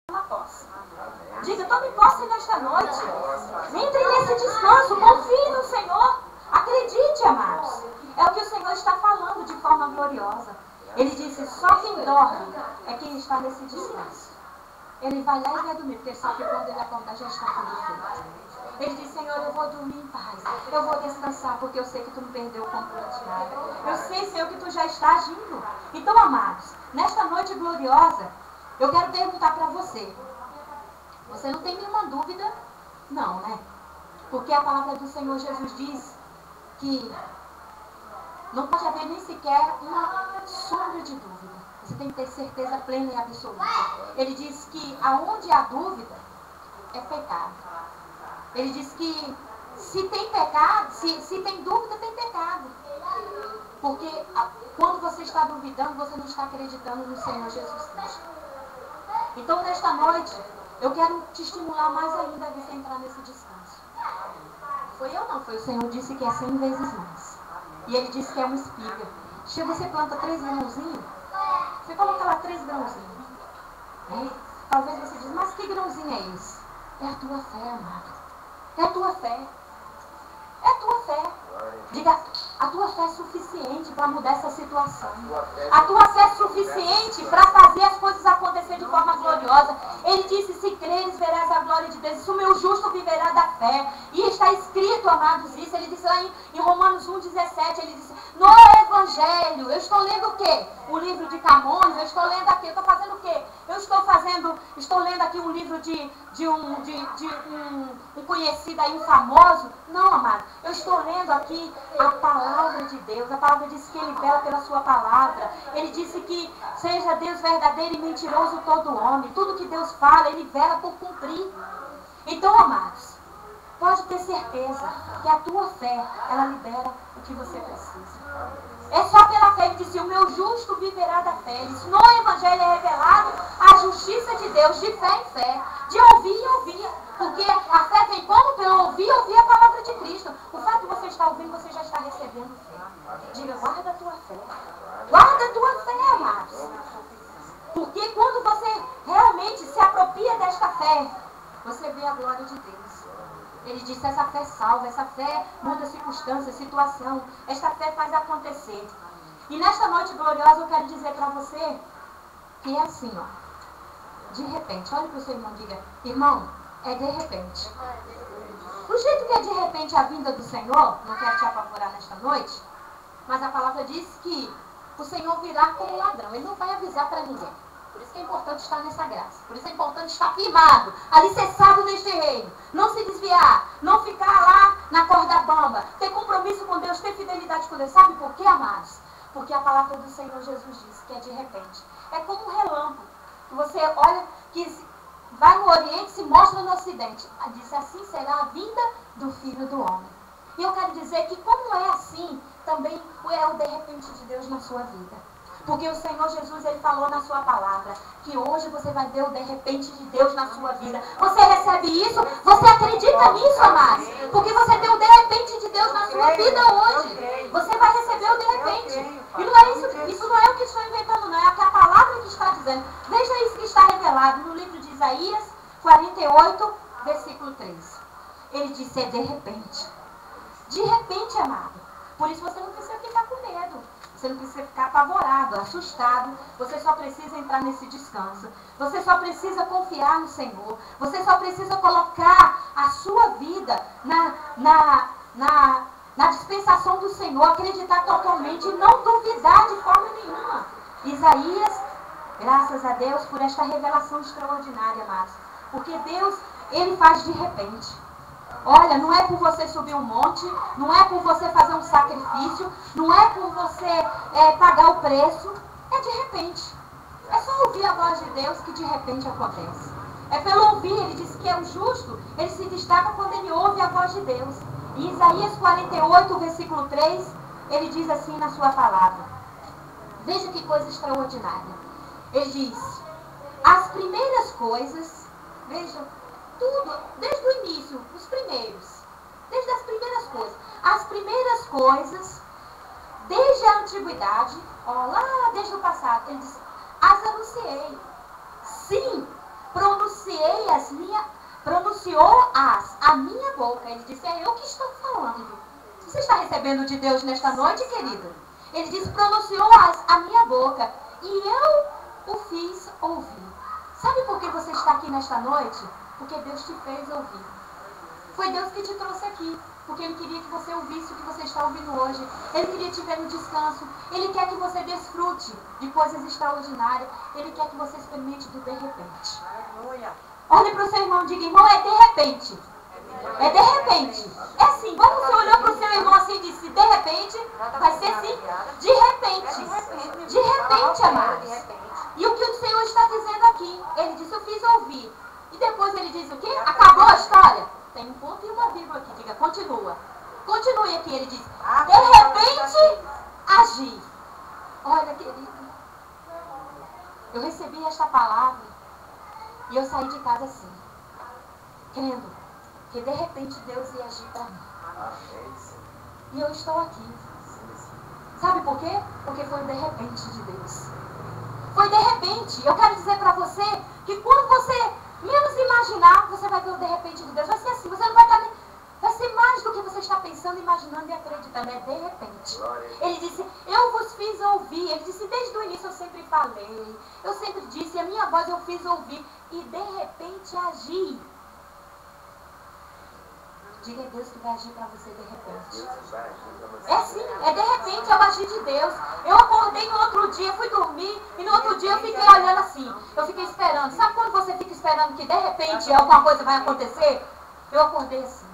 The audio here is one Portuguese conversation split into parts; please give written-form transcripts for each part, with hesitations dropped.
Toma posse. Diga, tome posse nesta noite. Entre nesse descanso, confie no Senhor. Acredite, amados. É o que o Senhor está falando de forma gloriosa. Ele disse, só quem dorme é quem está nesse descanso. Ele vai lá e vai dormir, porque sabe que quando ele acordar já está tudo feito. Ele diz, Senhor, eu vou dormir em paz. Eu vou descansar, porque eu sei que tu não perdeu o controle de nada. Eu sei, Senhor, que tu já está agindo. Então, amados, nesta noite gloriosa, eu quero perguntar para você. Você não tem nenhuma dúvida? Não, né? Porque a palavra do Senhor Jesus diz que não pode haver nem sequer uma sombra de dúvida. Você tem que ter certeza plena e absoluta. Ele diz que aonde há dúvida, é pecado. Ele diz que se tem pecado, se tem dúvida, tem pecado. Porque quando você está duvidando, você não está acreditando no Senhor Jesus Cristo. Então, nesta noite, eu quero te estimular mais ainda a você entrar nesse descanso. Foi eu não, foi o Senhor disse que é 100 vezes mais. E Ele disse que é uma espiga. Se você planta 3 grãozinhos, você coloca lá 3 grãozinhos. Talvez você diz, mas que grãozinho é esse? É a tua fé, amado. É a tua fé. É a tua fé. Diga, a tua fé é suficiente para mudar essa situação. A tua fé é suficiente para fazer as coisas acontecer de forma gloriosa. Ele disse, se creres, verás a glória de Deus. Isso, o meu justo viverá da fé. E está escrito, amados, isso. Ele disse lá em Romanos 1,17, ele disse, no Evangelho, eu estou lendo o quê? O livro de Camões, eu estou lendo aqui, eu estou fazendo o quê? Estou lendo aqui um livro de um conhecido aí, um famoso. Não, amado, eu estou lendo aqui a palavra de Deus. A palavra diz que Ele vela pela sua palavra. Ele disse que seja Deus verdadeiro e mentiroso todo homem. Tudo que Deus fala, Ele vela por cumprir. Então, amados, pode ter certeza que a tua fé, ela libera o que você precisa. É só pela fé. Ele disse, o meu justo viverá da fé. Ele disse, no Evangelho é revelado a justiça de Deus, de fé em fé, de ouvir e ouvir. Porque a fé vem como? Pelo ouvir e ouvir a palavra de Cristo. O fato de você estar ouvindo, você já está recebendo fé. Diga, guarda a tua fé. Guarda a tua fé, amados. Porque quando você realmente se apropria desta fé, você vê a glória de Deus. Ele disse, essa fé salva, essa fé muda circunstância, situação. Esta fé faz acontecer. E nesta noite gloriosa eu quero dizer para você que é assim, ó. De repente, olha para o seu irmão e diga, irmão, é de repente. Do jeito que é de repente a vinda do Senhor, não quero te apavorar nesta noite, mas a palavra diz que o Senhor virá como ladrão. Ele não vai avisar para ninguém. Por isso que é importante estar nessa graça. Por isso é importante estar firmado, alicerçado neste reino. Não se desviar, não ficar lá na corda bamba. Ter compromisso com Deus, ter fidelidade com Deus. Sabe por quê, amados? Porque a palavra do Senhor Jesus diz que é de repente. É como um relâmpago. Que você olha, que vai no Oriente e se mostra no Ocidente. Diz, assim será a vinda do Filho do Homem. E eu quero dizer que como é assim, também é o de repente de Deus na sua vida. Porque o Senhor Jesus, Ele falou na sua palavra, que hoje você vai ver o de repente de Deus na sua vida. Você recebe isso? Você acredita nisso, amados? Porque você tem o de repente de Deus na sua vida hoje. Você vai receber o de repente. E não é isso não é o que estou inventando, não. É a palavra que está dizendo. Veja isso que está revelado no livro de Isaías 48, versículo 3. Ele disse, é de repente. De repente, amado. Por isso você não precisa ficar com medo. Você não precisa ficar apavorado, assustado. Você só precisa entrar nesse descanso. Você só precisa confiar no Senhor. Você só precisa colocar a sua vida na dispensação do Senhor. Acreditar totalmente e não duvidar de forma nenhuma. Isaías, graças a Deus por esta revelação extraordinária, amados. Porque Deus, Ele faz de repente. Olha, não é por você subir um monte, não é por você fazer um sacrifício, não é por você pagar o preço, é de repente. É só ouvir a voz de Deus que de repente acontece. É pelo ouvir, ele diz que é o justo, ele se destaca quando ele ouve a voz de Deus. Em Isaías 48, versículo 3, ele diz assim na sua palavra. Veja que coisa extraordinária. Ele diz, as primeiras coisas, veja, tudo, desde o início, os primeiros, desde as primeiras coisas. As primeiras coisas, desde a antiguidade, ó, lá desde o passado, ele diz, as anunciei. Sim, pronunciei pronunciou-as a minha boca. Ele disse, é eu que estou falando. Você está recebendo de Deus nesta noite, querido? Ele disse, pronunciou-as a minha boca. E eu o fiz ouvir. Sabe por que você está aqui nesta noite? Porque Deus te fez ouvir. Foi Deus que te trouxe aqui. Porque Ele queria que você ouvisse o que você está ouvindo hoje. Ele queria te ver no descanso. Ele quer que você desfrute de coisas extraordinárias. Ele quer que você experimente do de repente. Aleluia. Olhe para o seu irmão e diga, irmão, é de repente. É de repente. É assim, quando você olhou para o seu irmão assim e disse, de repente, vai ser assim, de repente. De repente, amados. E o que o Senhor está dizendo aqui? Ele disse, eu fiz ouvir. E depois ele diz o quê? Acabou a história? Tem um ponto e uma vírgula aqui. Diga, continua. Continue aqui. Ele diz, de repente, agir. Olha, querido. Eu recebi esta palavra e eu saí de casa assim, crendo que de repente Deus ia agir para mim. E eu estou aqui. Sabe por quê? Porque foi de repente de Deus. Foi de repente. Eu quero dizer para você que quando você menos imaginar, você vai ver o de repente de Deus. Vai ser assim, você não vai estar nem... Vai ser mais do que você está pensando, imaginando e acreditando. É de repente. Ele disse, eu vos fiz ouvir. Ele disse, desde o início eu sempre falei. Eu sempre disse, a minha voz eu fiz ouvir. E de repente agi. Diga a Deus que vai agir para você de repente. É sim, é de repente, é o agir de Deus. Eu acordei no outro dia, fui dormir, e no outro dia eu fiquei olhando assim. Eu fiquei esperando. Sabe quando você fica esperando que de repente alguma coisa vai acontecer? Eu acordei assim.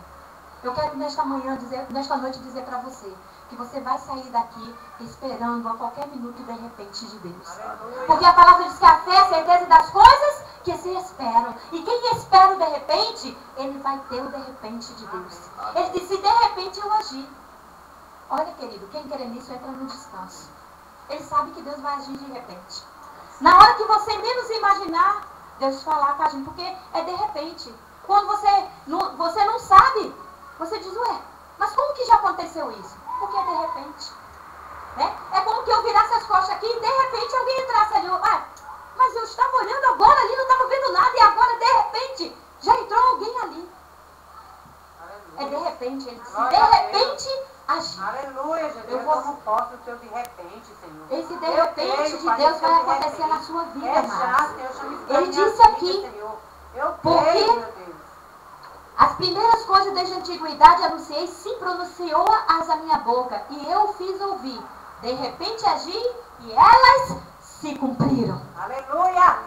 Eu quero nesta noite dizer para você que você vai sair daqui esperando a qualquer minuto de repente de Deus. Porque a palavra diz que a fé é a certeza das coisas que se esperam. E quem espera o de repente, ele vai ter o de repente de Deus. Ele disse, de repente eu agi. Olha, querido, quem quer nisso entra no descanso. Ele sabe que Deus vai agir de repente. Na hora que você menos imaginar, Deus falar com a gente, porque é de repente. Quando você não sabe, você diz, ué, mas como que já aconteceu isso? Porque é de repente. Né? É como que eu virasse as costas aqui e de repente alguém entrasse ali. Mas eu estava olhando agora ali, não estava vendo nada, e agora de repente já entrou alguém ali. É de repente, ele disse, de repente agir. Aleluia, Jesus. Eu não posso o teu de repente, Senhor. Esse de repente de Deus vai acontecer na sua vida, amados. Ele Senhor, disse aqui, eu porque creio, meu Deus. as primeiras coisas desde a antiguidade anunciei, sim, pronunciou-as a minha boca, e eu fiz ouvir. De repente agi, e elas se cumpriram. Aleluia.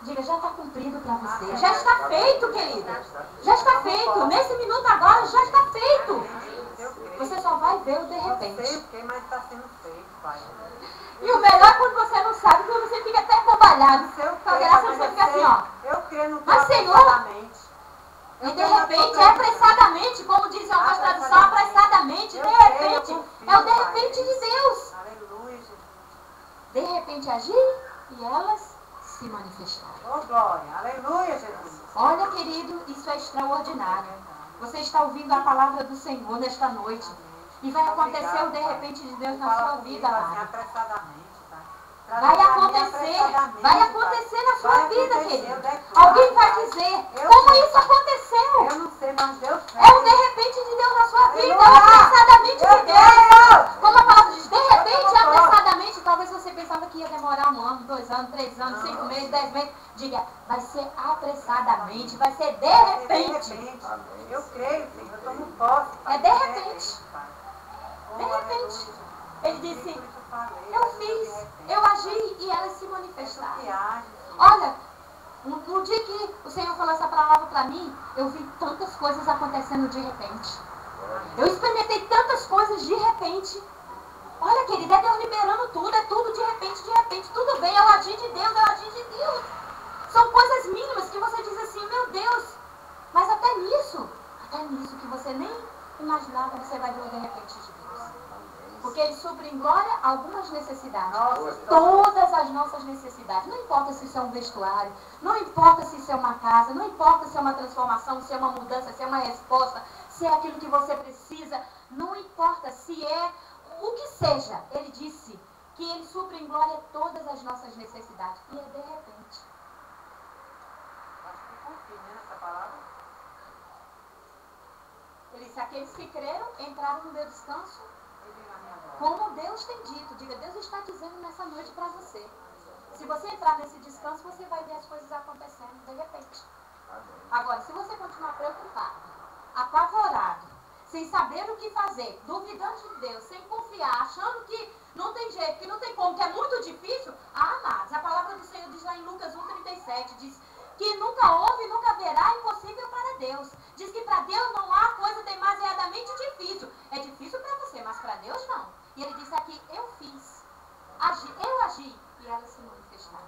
Diga, já está cumprido para você. Já está feito, querida. Já está feito. Nesse minuto agora, já está feito. Você só vai ver o de repente. Eu sei o que, mas está sendo feito, Pai. E o melhor é quando você não sabe, quando você fica até bobalhado. Então, graças a Deus, você fica assim, ó. Eu creio no Mas, Senhor, e de repente, é apressadamente, como dizem algumas traduções, apressadamente, de repente. É o de repente de Deus. Aleluia, Jesus. De repente agir e elas se manifestaram. Oh, glória. Aleluia, Jesus. Olha, querido, isso é extraordinário. Você está ouvindo a palavra do Senhor nesta noite. E vai acontecer o de repente de Deus na sua vida, amado. Vai acontecer na sua vida, querido. Alguém vai dizer, como isso aconteceu? Eu não sei, mas Deus fez. É o de repente de Deus na sua vida, é o apressadamente de Deus. Como a palavra diz, de repente, apressadamente, talvez você pensava que ia demorar 1 ano, 2 anos, 3 anos, 5 meses, 10 meses. Diga, vai ser apressadamente, vai ser de repente. Eu creio, Senhor, eu tomo posse. É de repente. De repente. Ele disse, eu fiz, eu agi e elas se manifestaram. Olha, no dia que o Senhor falou essa palavra para mim, eu vi tantas coisas acontecendo de repente. Eu experimentei tantas coisas de repente. Olha, querida, é Deus liberando tudo, é tudo de repente, tudo bem, é o agir de Deus, é o agir de Deus. São coisas mínimas que você diz assim, meu Deus, mas até nisso que você nem imaginava, você vai ver o de repente de Deus. Porque Ele supre em glória algumas necessidades. Todas as nossas necessidades. Não importa se isso é um vestuário, não importa se isso é uma casa, não importa se é uma transformação, se é uma mudança, se é uma resposta, se é aquilo que você precisa. Não importa se é o que seja. Ele disse que Ele supre em glória todas as nossas necessidades. E é de repente. Acho que confio nessa palavra. disse, aqueles que creram entraram no meu descanso. Como Deus tem dito, diga, Deus está dizendo nessa noite para você. Se você entrar nesse descanso, você vai ver as coisas acontecendo de repente. Agora, se você continuar preocupado, apavorado, sem saber o que fazer, duvidando de Deus, sem confiar, achando que não tem jeito, que não tem como, que é muito difícil, amados, a palavra do Senhor diz lá em Lucas 1,37, diz que nunca houve e nunca haverá impossível para Deus. Diz que para Deus não há coisa demasiadamente difícil. É difícil para você, mas para Deus não. E ele disse aqui, eu fiz, eu agi e elas se manifestaram.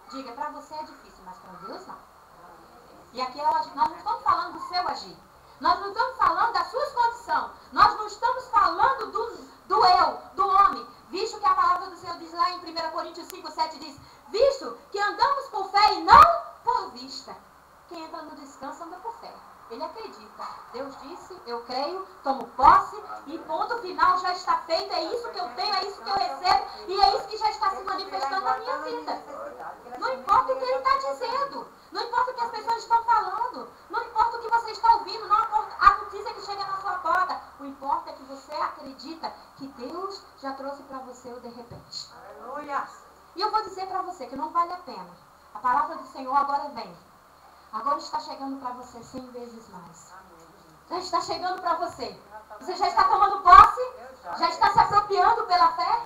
Diga, para você é difícil, mas para Deus não. E aqui nós não estamos falando do seu agir. Nós não estamos falando das suas condições. Nós não estamos falando do eu, do homem. Visto que a palavra do Senhor diz lá em 1 Coríntios 5,7 diz, visto que andamos por fé e não por vista. Quem entra no descanso anda por fé. Ele acredita. Deus disse, eu creio, tomo posse e ponto final já está feito. É isso que eu tenho, é isso que eu recebo e é isso que já está se manifestando na minha vida. Não importa o que ele está dizendo. Não importa o que as pessoas estão falando. Não importa o que você está ouvindo. Não importa a notícia que chega na sua porta. O importa é que você acredita que Deus já trouxe para você o de repente. Aleluia. E eu vou dizer para você que não vale a pena. A palavra do Senhor agora vem. Agora está chegando para você 100 vezes mais. Já está chegando para você. Você já está tomando posse? Já está se apropriando pela fé?